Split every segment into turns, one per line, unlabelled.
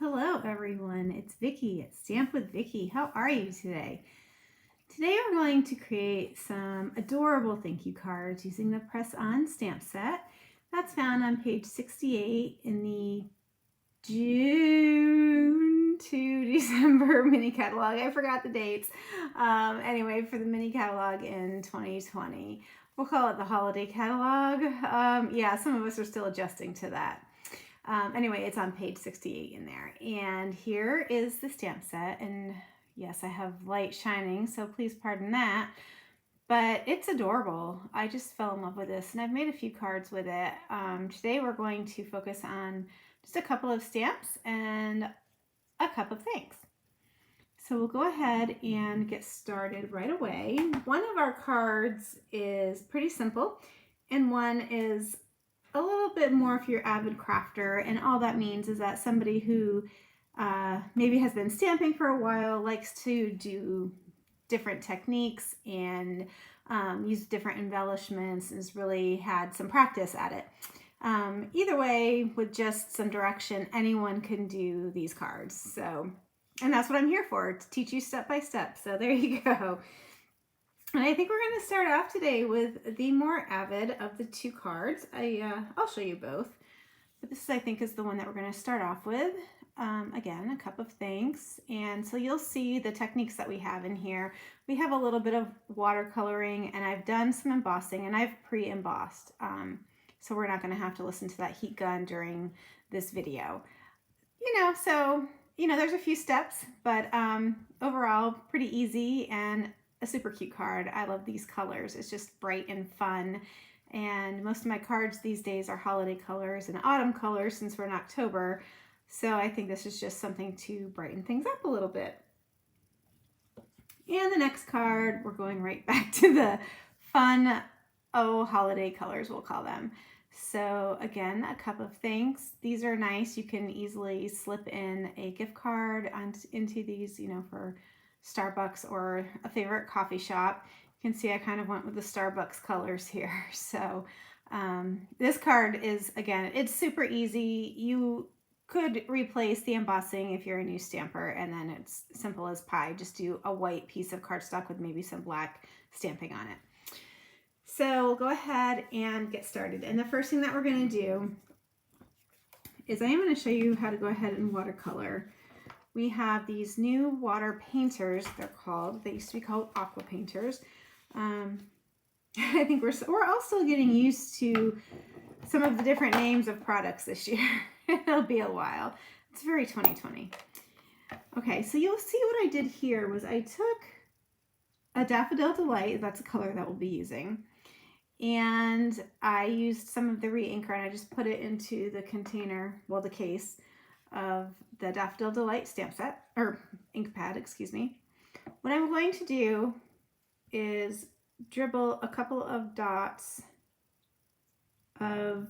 Hello everyone, it's Vicky at Stamp with Vicky. How are you today? Today we're going to create some adorable thank you cards using the press on stamp set. That's found on page 68 in the June to December mini catalog. I forgot the dates. Anyway, for the mini catalog in 2020. We'll call it the holiday catalog. Yeah, some of us are still adjusting to that. Anyway, it's on page 68 in there. And here is the stamp set. And yes, I have light shining, so please pardon that. But it's adorable. I just fell in love with this, and I've made a few cards with it. Today we're going to focus on just a couple of stamps and a cup of thanks. So we'll go ahead and get started right away. One of our cards is pretty simple, and one is a little bit more if you're an avid crafter, and all that means is that somebody who maybe has been stamping for a while, likes to do different techniques and use different embellishments, and has really had some practice at it. Either way, with just some direction, anyone can do these cards. So, and that's what I'm here for, to teach you step by step. So there you go. And I think we're going to start off today with the more avid of the two cards. I'll show you both, but this I think is the one that we're going to start off with. Again, a cup of thanks. And so you'll see the techniques that we have in here. We have a little bit of watercoloring, and I've done some embossing, and I've pre-embossed. So we're not going to have to listen to that heat gun during this video. So, there's a few steps, but overall pretty easy and a super cute card. I love these colors. It's just bright and fun. And most of my cards these days are holiday colors and autumn colors since we're in October. So I think this is just something to brighten things up a little bit. And the next card, we're going right back to the fun, holiday colors, we'll call them. So again, a cup of thanks. These are nice. You can easily slip in a gift card into these, for Starbucks or a favorite coffee shop. You can see I kind of went with the Starbucks colors here. So this card is, again, it's super easy. You could replace the embossing if you're a new stamper, and then it's simple as pie. Just do a white piece of cardstock with maybe some black stamping on it. So we'll go ahead and get started. And the first thing that we're going to do is I am going to show you how to go ahead and watercolor. We have these new water painters, they're called. They used to be called aqua painters. I think we're all still getting used to some of the different names of products this year. It'll be a while. It's very 2020. Okay, so you'll see what I did here was I took a Daffodil Delight, that's a color that we'll be using, and I used some of the re-inker, and I just put it into the container, well, the case of the Daffodil Delight stamp set, or ink pad, excuse me. What I'm going to do is dribble a couple of dots of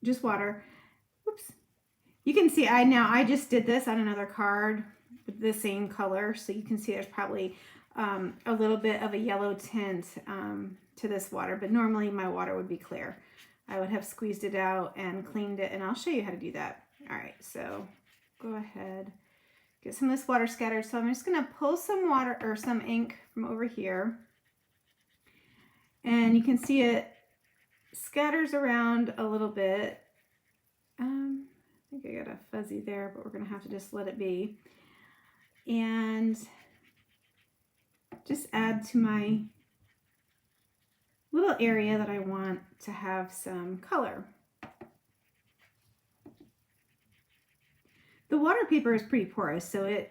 just water. Whoops. You can see I just did this on another card with the same color, so you can see there's probably a little bit of a yellow tint to this water, but normally my water would be clear. I would have squeezed it out and cleaned it, and I'll show you how to do that. All right, so go ahead, get some of this water scattered. So I'm just gonna pull some water or some ink from over here, and you can see it scatters around a little bit. I think I got a fuzzy there, but we're gonna have to just let it be. And just add to my little area that I want to have some color. The water paper is pretty porous, so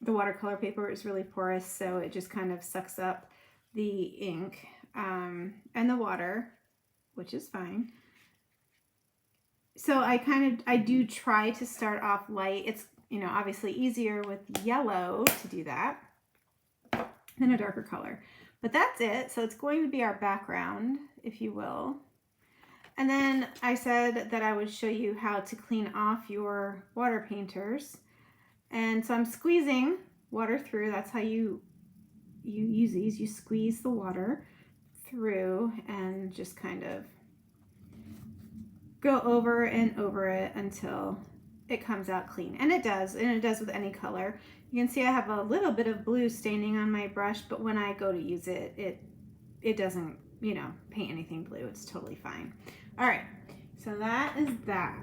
the watercolor paper is really porous, so it just kind of sucks up the ink and the water, which is fine. So I do try to start off light. It's, obviously easier with yellow to do that than a darker color. But that's it. So it's going to be our background, if you will. And then I said that I would show you how to clean off your water painters. And so I'm squeezing water through. That's how you use these. You squeeze the water through and just kind of go over and over it until it comes out clean. And it does with any color. You can see I have a little bit of blue staining on my brush, but when I go to use it, it doesn't, you know, paint anything blue. It's totally fine. All right, so that is that.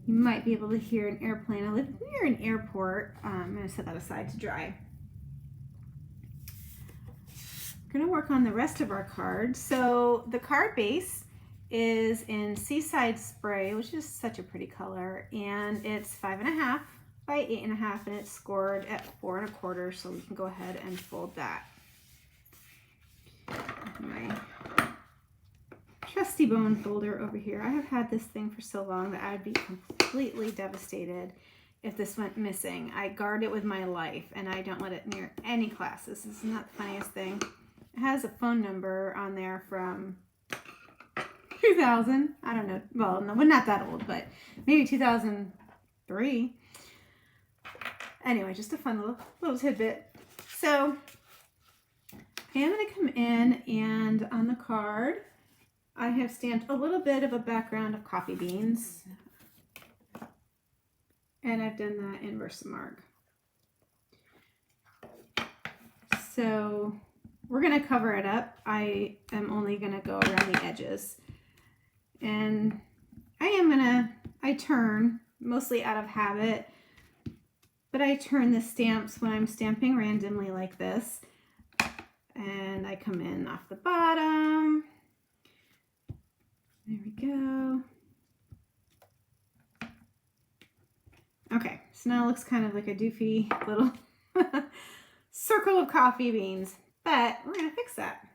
You might be able to hear an airplane. I live near an airport. I'm going to set that aside to dry. We're going to work on the rest of our cards. So the card base is in Seaside Spray, which is such a pretty color, and it's 5.5 by 8.5, and it's scored at 4 1/4. So we can go ahead and fold that. My trusty bone folder over here. I have had this thing for so long that I would be completely devastated if this went missing. I guard it with my life, and I don't let it near any classes. This is not the funniest thing. It has a phone number on there from 2000. I don't know. Well, no, we're not that old, but maybe 2003. Anyway, just a fun little tidbit. So I am going to come in, and on the card, I have stamped a little bit of a background of coffee beans, and I've done that in Versamark. So we're going to cover it up. I am only going to go around the edges, and I turn, mostly out of habit, but I turn the stamps when I'm stamping randomly like this, and I come in off the bottom. There we go. Okay, so now it looks kind of like a doofy little circle of coffee beans, but we're going to fix that.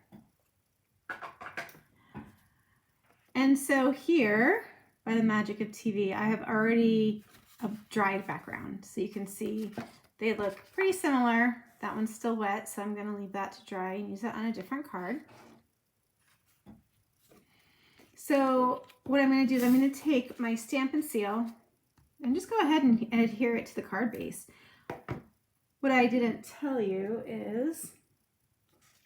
And so here, by the magic of TV, I have already a dried background. So you can see they look pretty similar. That one's still wet, so I'm going to leave that to dry and use that on a different card. So what I'm going to do is I'm going to take my stamp and seal and just go ahead and adhere it to the card base. What I didn't tell you is,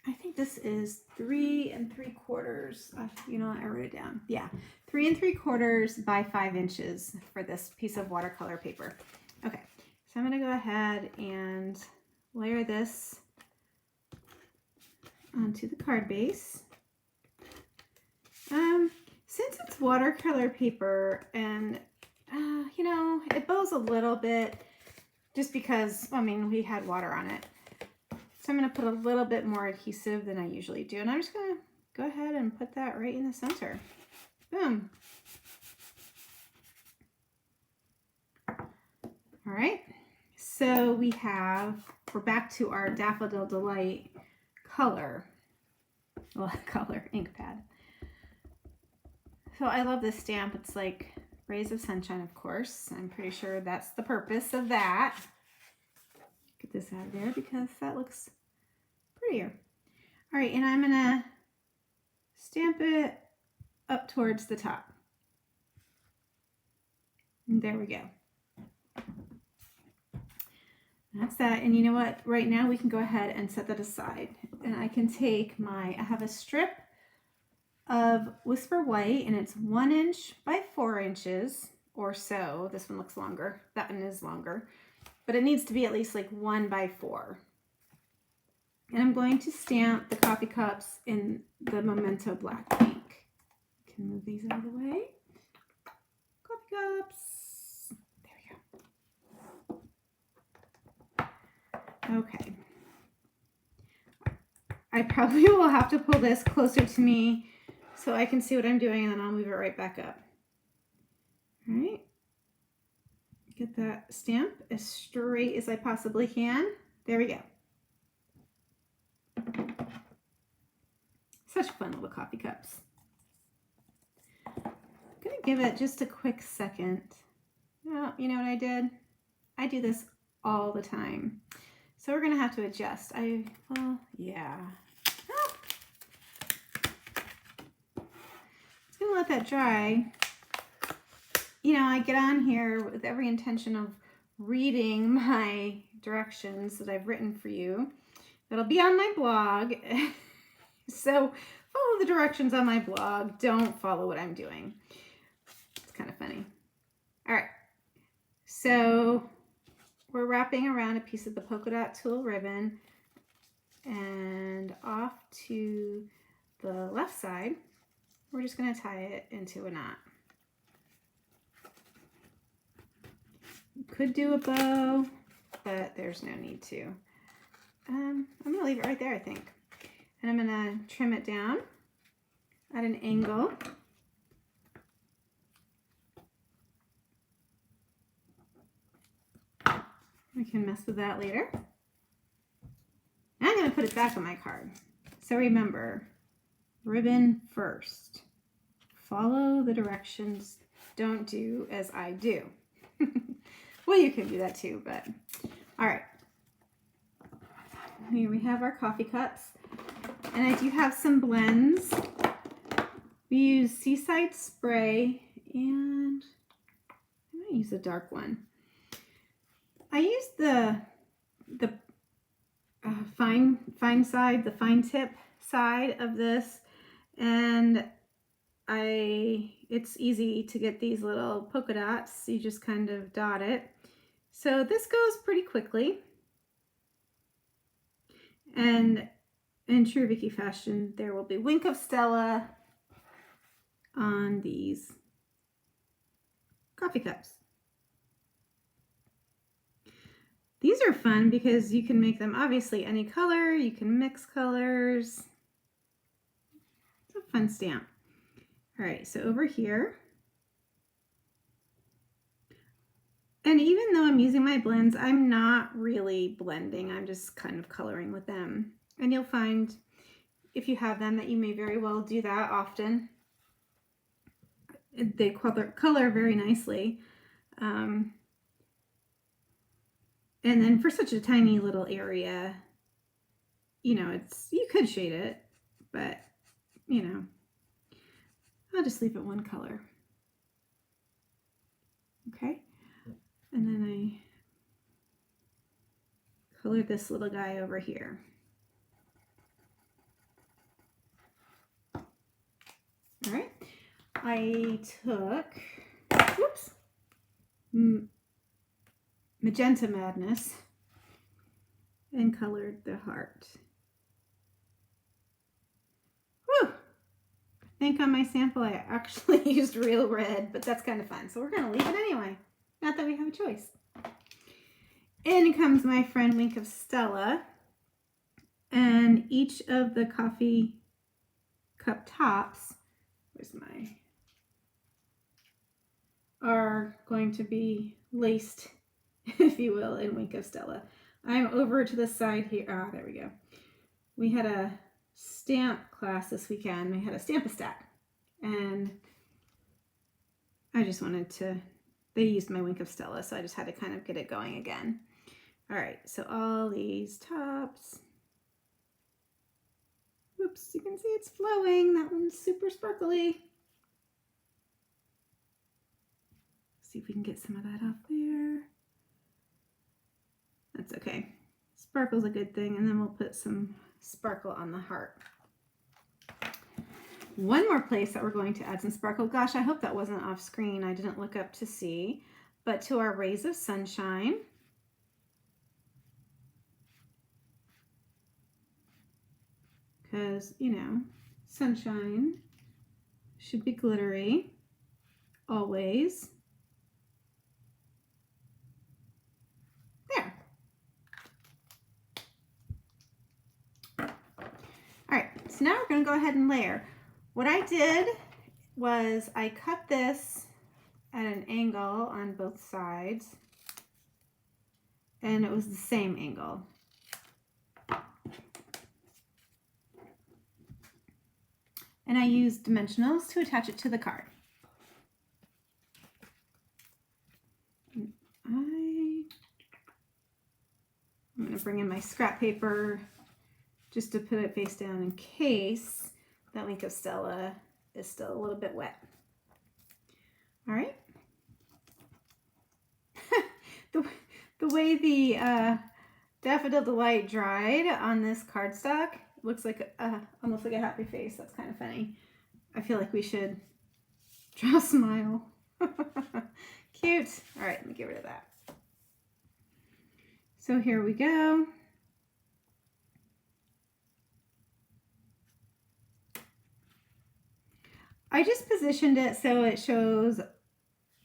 I think this is 3 3/4. You know, I wrote it down. Yeah, 3 3/4 by 5 inches for this piece of watercolor paper. Okay, so I'm going to go ahead and layer this onto the card base. Since it's watercolor paper, and you know, it bows a little bit just because, I mean, we had water on it. So I'm going to put a little bit more adhesive than I usually do, and I'm just going to go ahead and put that right in the center. Boom. All right, so we're back to our Daffodil Delight color, well, color ink pad. So I love this stamp. It's like rays of sunshine, of course. I'm pretty sure that's the purpose of that. Get this out of there because that looks prettier. All right, and I'm gonna stamp it up towards the top. And there we go. That's that. And you know what? Right now we can go ahead and set that aside. And I can take I have a strip of Whisper White, and it's 1 inch by 4 inches or so. This one looks longer. That one is longer. But it needs to be at least like 1 by 4. And I'm going to stamp the coffee cups in the Memento Black ink. Can move these out of the way. Coffee cups. There we go. Okay. I probably will have to pull this closer to me so I can see what I'm doing, and then I'll move it right back up. All right. Get that stamp as straight as I possibly can. There we go. Such fun little coffee cups. I'm gonna give it just a quick second. Oh, you know what I did? I do this all the time. So we're gonna have to adjust. Well, yeah. Ah. Just gonna let that dry. You know, I get on here with every intention of reading my directions that I've written for you. That'll be on my blog. So follow the directions on my blog. Don't follow what I'm doing. It's kind of funny. All right, so we're wrapping around a piece of the polka dot tulle ribbon, and off to the left side, we're just going to tie it into a knot. You could do a bow, but there's no need to. I'm going to leave it right there, I think. And I'm going to trim it down at an angle. We can mess with that later. I'm going to put it back on my card. So remember, ribbon first. Follow the directions. Don't do as I do. Well, you can do that too, but all right. Here we have our coffee cups. And I do have some blends. We use Seaside Spray, and I might use a dark one. I use the fine side, the fine tip side of this, and it's easy to get these little polka dots. You just kind of dot it. So this goes pretty quickly. And in true Vicky fashion, there will be Wink of Stella on these coffee cups. These are fun because you can make them obviously any color. You can mix colors. It's a fun stamp. All right, so over here, and even though I'm using my blends, I'm not really blending. I'm just kind of coloring with them. And you'll find, if you have them, that you may very well do that often. They color very nicely. And then for such a tiny little area, you know, you could shade it, but, you know, I'll just leave it one color. Okay. And then I color this little guy over here. All right. I took, whoops, Magenta Madness and colored the heart. Whew. I think on my sample I actually used real red, but that's kind of fun. So we're going to leave it anyway. Not that we have a choice. In comes my friend Wink of Stella. And each of the coffee cup tops, are going to be laced, if you will, in Wink of Stella. I'm over to the side here. Ah, there we go. We had a stamp class this weekend. We had a Stamp-a-Stack. And I just wanted to, they used my Wink of Stella, so I just had to kind of get it going again. All right, so all these tops. Oops, you can see it's flowing. That one's super sparkly. See if we can get some of that off there. That's okay. Sparkle's a good thing, and then we'll put some sparkle on the heart. One more place that we're going to add some sparkle. Gosh, I hope that wasn't off screen. I didn't look up to see. But to our Rays of Sunshine. Because, you know, sunshine should be glittery, always. There. All right, so now we're going to go ahead and layer. What I did was I cut this at an angle on both sides, and it was the same angle. And I used dimensionals to attach it to the card. I'm going to bring in my scrap paper just to put it face down in case that Wink of Stella is still a little bit wet. All right. the way the Daffodil Delight dried on this cardstock looks like almost like a happy face. That's kind of funny. I feel like we should draw a smile. Cute. All right, let me get rid of that. So here we go. I just positioned it so it shows,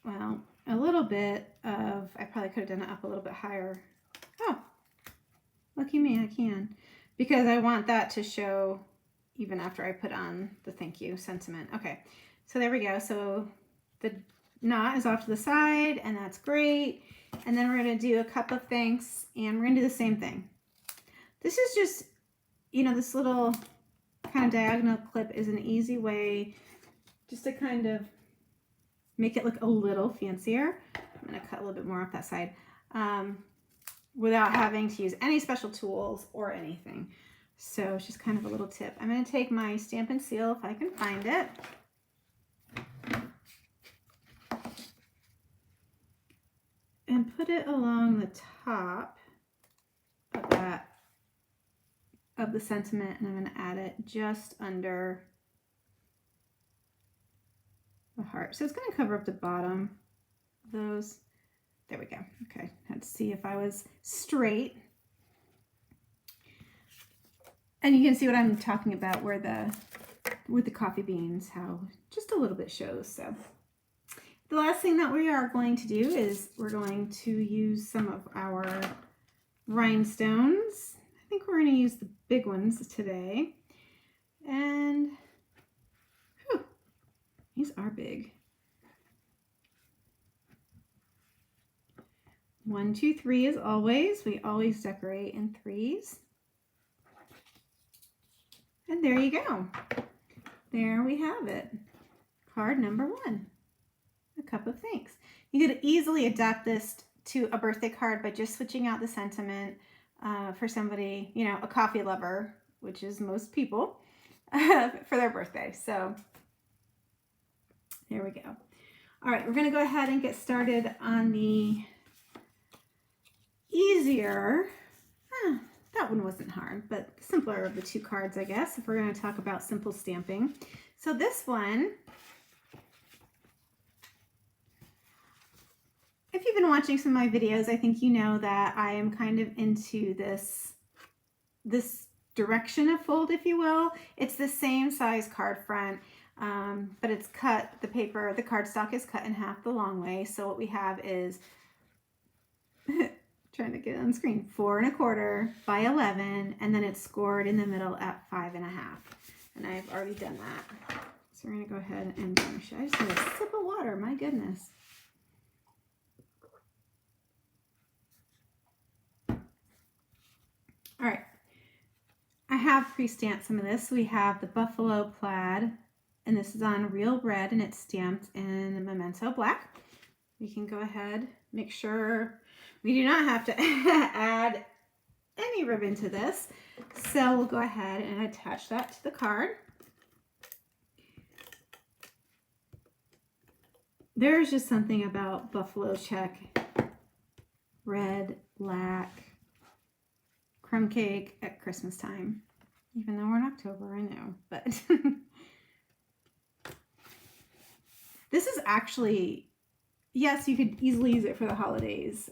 well, a little bit of, I probably could have done it up a little bit higher. Oh, lucky me, I can. Because I want that to show even after I put on the thank you sentiment. Okay, so there we go. So the knot is off to the side, and that's great. And then we're gonna do a cup of thanks, and we're gonna do the same thing. This is just, you know, this little kind of diagonal clip is an easy way just to kind of make it look a little fancier. I'm gonna cut a little bit more off that side without having to use any special tools or anything. So it's just kind of a little tip. I'm gonna take my Stampin' Seal if I can find it. And put it along the top of that, of the sentiment, and I'm gonna add it just under the heart. So it's going to cover up the bottom of those. There we go. Okay, had to see if I was straight. And you can see what I'm talking about where with the coffee beans, how just a little bit shows. So the last thing that we are going to do is we're going to use some of our rhinestones. I think we're going to use the big ones today. And whew, these are big. 1, 2, 3 as always. We always decorate in threes. And there you go. There we have it. Card number 1. A cup of thanks. You could easily adapt this to a birthday card by just switching out the sentiment for somebody, you know, a coffee lover, which is most people, for their birthday. So there we go. All right, we're going to go ahead and get started on the easier, that one wasn't hard, but simpler of the two cards, I guess, if we're going to talk about simple stamping. So this one, if you've been watching some of my videos, I think you know that I am kind of into this direction of fold, if you will. It's the same size card front, but it's cut, the paper, the cardstock is cut in half the long way. So what we have is, trying to get it on screen, 4 1/4 by 11, and then it's scored in the middle at 5 1/2. And I've already done that. So we're gonna go ahead and finish it. I just need a sip of water, my goodness. All right, I have pre-stamped some of this. We have the buffalo plaid, and this is on real red, and it's stamped in Memento black. We can go ahead, make sure we do not have to add any ribbon to this. So we'll go ahead and attach that to the card. There's just something about buffalo check, red, black, crumb cake at Christmas time. Even though we're in October, I know, but this is actually, yes, you could easily use it for the holidays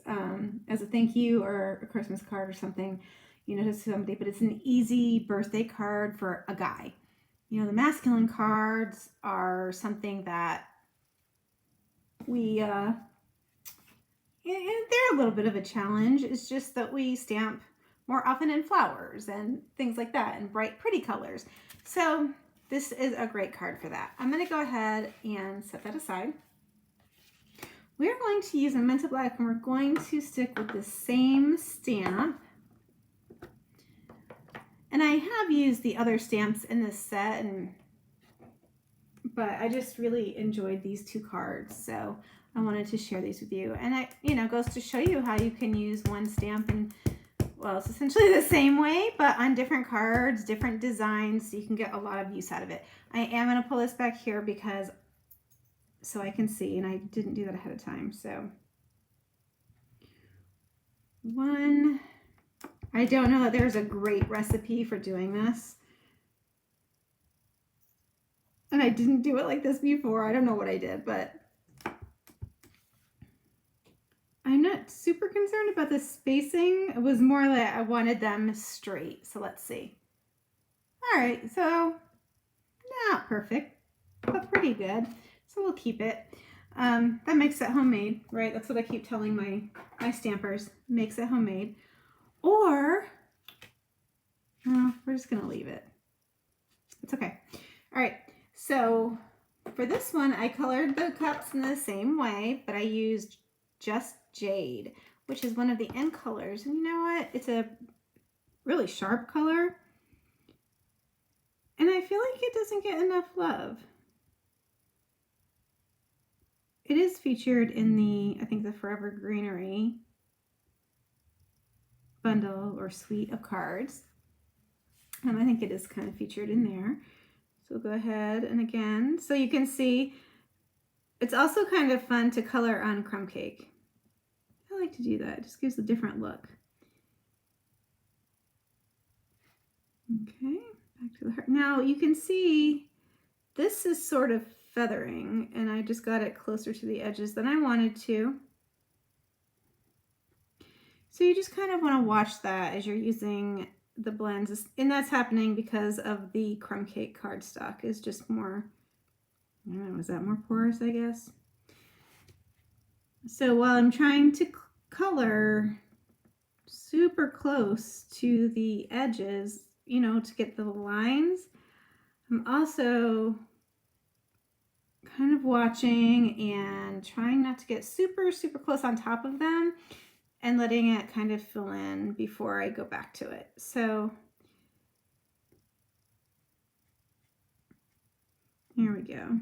as a thank you or a Christmas card or something, you know, to somebody, but it's an easy birthday card for a guy. You know, the masculine cards are something that we, they're a little bit of a challenge. It's just that we stamp more often in flowers and things like that and bright, pretty colors. So this is a great card for that. I'm going to go ahead and set that aside. We're going to use Memento Black, and we're going to stick with the same stamp. And I have used the other stamps in this set, but I just really enjoyed these two cards, so I wanted to share these with you. And it, you know, goes to show you how you can use one stamp and, well, it's essentially the same way, but on different cards, different designs, so you can get a lot of use out of it. I am going to pull this back here because so I can see, and I didn't do that ahead of time. So one, I don't know that there's a great recipe for doing this. And I didn't do it like this before. I don't know what I did, but I'm not super concerned about the spacing. It was more like I wanted them straight. So let's see. All right, so not perfect, but pretty good. So we'll keep it. That makes it homemade, right? That's what I keep telling my stampers. Makes it homemade. Or, we're just gonna leave it. It's okay. All right, so for this one, I colored the cups in the same way, but I used Just Jade, which is one of the end colors. And you know what? It's a really sharp color. And I feel like it doesn't get enough love. It is featured in the, I think, the Forever Greenery bundle or suite of cards. And I think it is kind of featured in there. So we'll go ahead and again, so you can see it's also kind of fun to color on crumb cake. I like to do that. It just gives a different look. Okay, back to the heart. Now you can see this is sort of feathering, and I just got it closer to the edges than I wanted to. So you just kind of want to watch that as you're using the blends, and that's happening because of the crumb cake cardstock is just more, I don't know, is that more porous, I guess? So while I'm trying to color super close to the edges, you know, to get the lines, I'm also kind of watching and trying not to get super close on top of them and letting it kind of fill in before I go back to it. So here we go.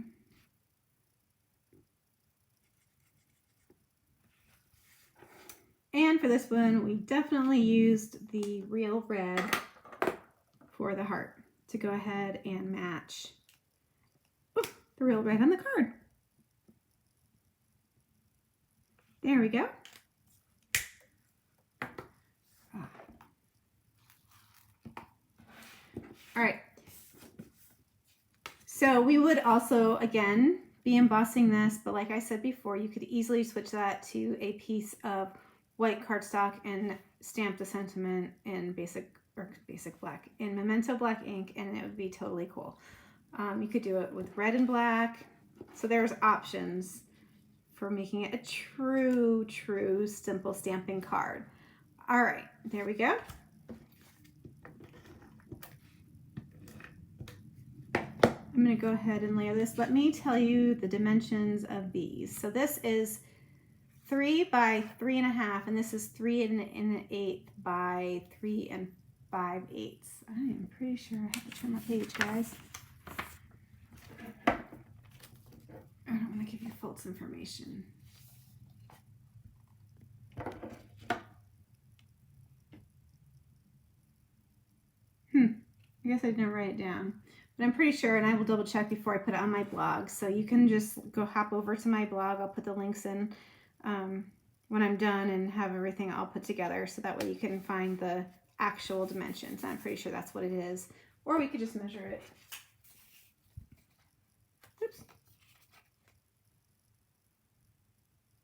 And for this one, we definitely used the real red for the heart to go ahead and match the real red on the card. There we go. All right. So we would also, again, be embossing this, but like I said before, you could easily switch that to a piece of white cardstock and stamp the sentiment in basic black, in Memento black ink, and it would be totally cool. You could do it with red and black. So there's options for making it a true simple stamping card. All right, there we go. I'm going to go ahead and layer this. Let me tell you the dimensions of these. So this is 3 by 3.5, and this is 3 1/8 by 3 5/8. I am pretty sure I have to turn my page, guys. I don't want to give you false information. I guess I didn't write it down, but I'm pretty sure, and I will double check before I put it on my blog. So you can just go hop over to my blog. I'll put the links in when I'm done and have everything all put together, so that way you can find the actual dimensions. I'm pretty sure that's what it is, or we could just measure it. Oops.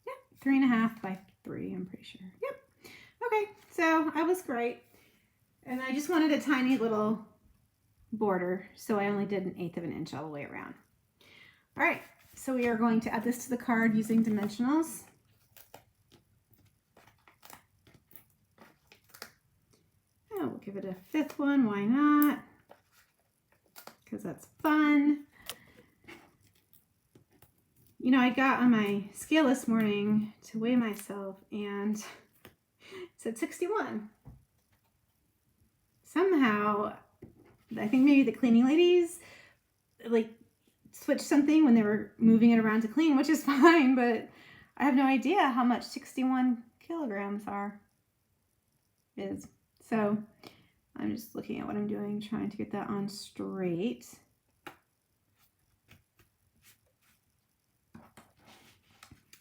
Yep, 3.5 by 3. I'm pretty sure. Yep. Okay, so I was great, and I just wanted a tiny little border, so I only did 1/8 of an inch all the way around. All right, so we are going to add this to the card using dimensionals. Oh, we'll give it a 5th one, why not? Because that's fun. You know, I got on my scale this morning to weigh myself, and it said 61. Somehow, I think maybe the cleaning ladies like switched something when they were moving it around to clean, which is fine, but I have no idea how much 61 kilograms is. So I'm just looking at what I'm doing, trying to get that on straight.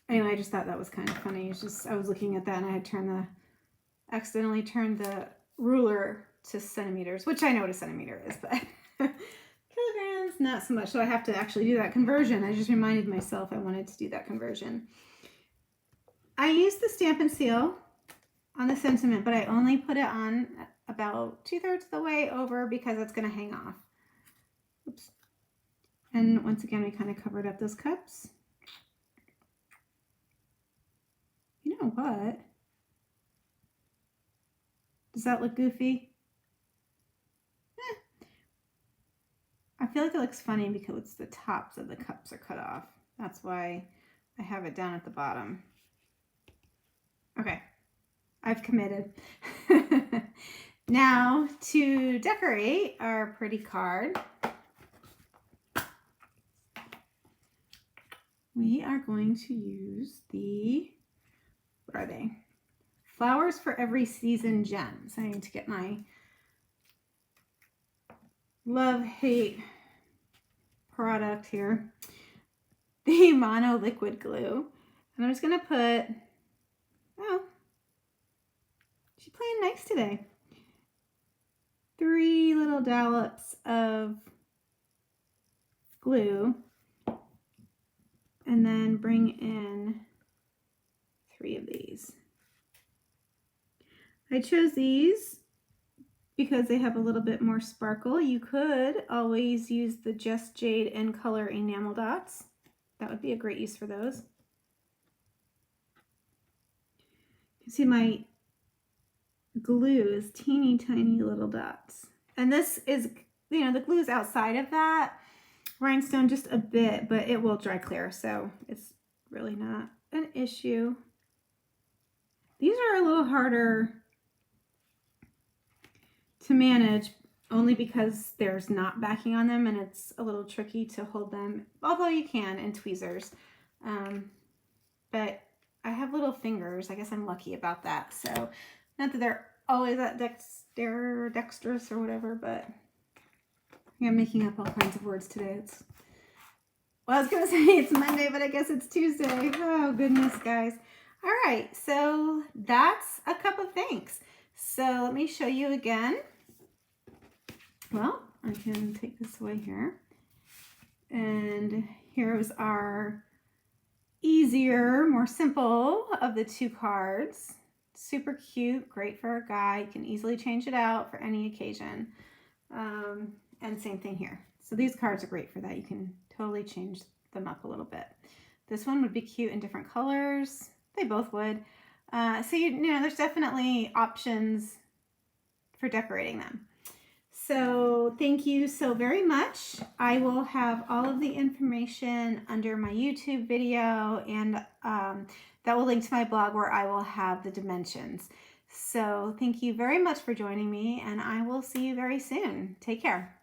Anyway, I just thought that was kind of funny. It's just, I was looking at that and I had accidentally turned the ruler to centimeters, which I know what a centimeter is, but kilograms, not so much. So I have to actually do that conversion. I just reminded myself I wanted to do that conversion. I used the Stampin' Seal on the sentiment, but I only put it on about 2/3 of the way over because it's going to hang off. Oops. And once again, we kind of covered up those cups. You know what? Does that look goofy? I feel like it looks funny because the tops of the cups are cut off. That's why I have it down at the bottom. Okay, I've committed. Now to decorate our pretty card, we are going to use the, what are they? Flowers for Every Season gems. I need to get my love-hate product here. The mono liquid glue. And I'm just going to put, oh, she's playing nice today. 3 little dollops of glue. And then bring in 3 of these. I chose these because they have a little bit more sparkle. You could always use the Just Jade in Color enamel dots. That would be a great use for those. You see my glue is teeny tiny little dots. And this is, you know, the glue is outside of that rhinestone just a bit, but it will dry clear, so it's really not an issue. These are a little harder to manage only because there's not backing on them and it's a little tricky to hold them, although you can in tweezers. But I have little fingers. I guess I'm lucky about that. So not that they're always that dexterous or whatever, but I'm making up all kinds of words today. Well, I was going to say it's Monday, but I guess it's Tuesday. Oh, goodness, guys. All right, so that's a cup of thanks. So let me show you again. Well, I can take this away here. And here is our easier, more simple of the 2 cards. Super cute, great for a guy. You can easily change it out for any occasion. And same thing here. So these cards are great for that. You can totally change them up a little bit. This one would be cute in different colors. They both would. So you know, there's definitely options for decorating them. So thank you so very much. I will have all of the information under my YouTube video, and that will link to my blog where I will have the dimensions. So thank you very much for joining me, and I will see you very soon. Take care.